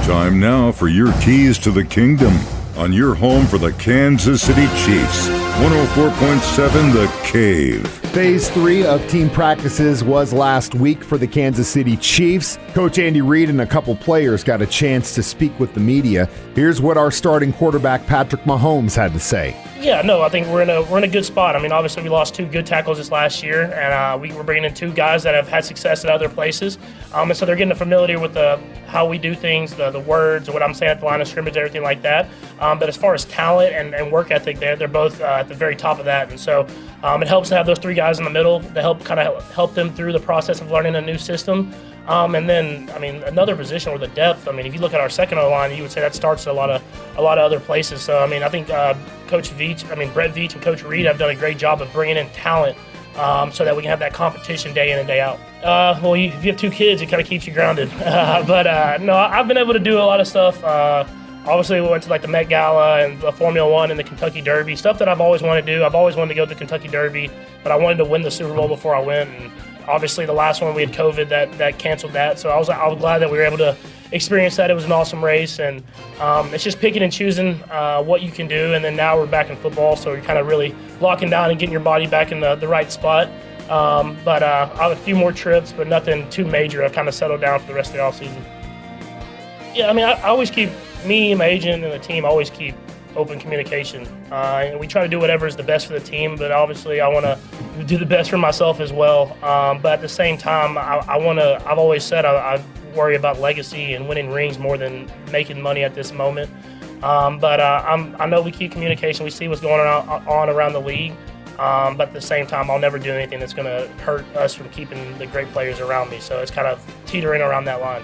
Time now for your keys to the kingdom on your home for the Kansas City Chiefs. 104.7 The Cave. Phase 3 of team practices was last week for the Kansas City Chiefs. Coach Andy Reid and a couple players got a chance to speak with the media. Here's what our starting quarterback Patrick Mahomes had to say. Yeah, no, I think we're in a good spot. I mean, obviously we lost two good tackles this last year, and we were bringing in two guys that have had success in other places, and so they're getting familiar with how we do things, the words, what I'm saying at the line of scrimmage, everything like that. But as far as talent and work ethic, they're both at the very top of that, and so it helps to have those three guys in the middle to help them through the process of learning a new system. And then, I mean, another position where the depth. I mean, if you look at our second O-line, you would say that starts at a lot of other places. So, I mean, I think Brett Veach and Coach Reid have done a great job of bringing in talent so that we can have that competition day in and day out. Well, if you have two kids, it kind of keeps you grounded. But no, I've been able to do a lot of stuff. Obviously, we went to like the Met Gala and the Formula One and the Kentucky Derby, stuff that I've always wanted to do. I've always wanted to go to the Kentucky Derby, but I wanted to win the Super Bowl before I went. And obviously, the last one we had COVID that canceled that. So I was glad that we were able to experience that. It was an awesome race, and it's just picking and choosing what you can do. And then now we're back in football, so you're kind of really locking down and getting your body back in the right spot. But I have a few more trips, but nothing too major. I've kind of settled down for the rest of the offseason. Yeah, I mean, I always keep me, my agent, and the team always keep open communication. And we try to do whatever is the best for the team, but obviously I want to do the best for myself as well. But at the same time, I've always said I worry about legacy and winning rings more than making money at this moment. But I know we keep communication. We see what's going on around the league. But at the same time, I'll never do anything that's going to hurt us from keeping the great players around me. So it's kind of teetering around that line.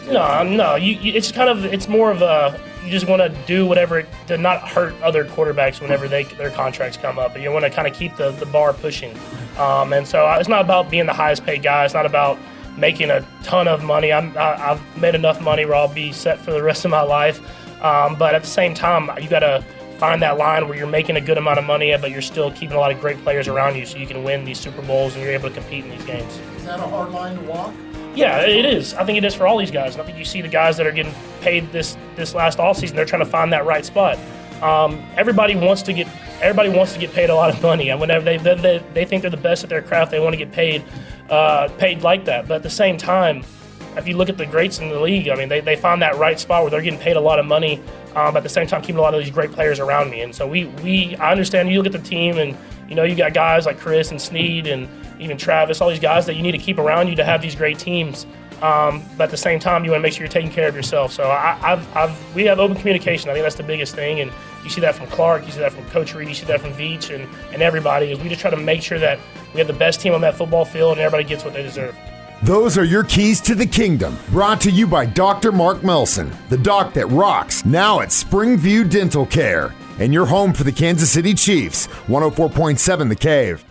No. It's more of a, you just want to do whatever to not hurt other quarterbacks whenever their contracts come up. And you want to kind of keep the bar pushing. And so it's not about being the highest paid guy. It's not about making a ton of money. I've made enough money where I'll be set for the rest of my life. But at the same time, you got to find that line where you're making a good amount of money, but you're still keeping a lot of great players around you so you can win these Super Bowls and you're able to compete in these games. Is that a hard line to walk? Yeah, it is. I think it is for all these guys. And I think you see the guys that are getting paid this last offseason, they're trying to find that right spot. Everybody wants to get paid a lot of money. And whenever they think they're the best at their craft, they want to get paid like that. But at the same time, if you look at the greats in the league, I mean, they find that right spot where they're getting paid a lot of money, but at the same time keeping a lot of these great players around me. And so I understand you look at the team and, you know, you got guys like Chris and Snead and even Travis, all these guys that you need to keep around you to have these great teams. But at the same time, you want to make sure you're taking care of yourself. So we have open communication. I think that's the biggest thing. And you see that from Clark, you see that from Coach Reid, you see that from Veach and everybody. Is we just try to make sure that we have the best team on that football field and everybody gets what they deserve. Those are your keys to the kingdom, brought to you by Dr. Mark Melson, the doc that rocks, now at Springview Dental Care, and your home for the Kansas City Chiefs, 104.7 The Cave.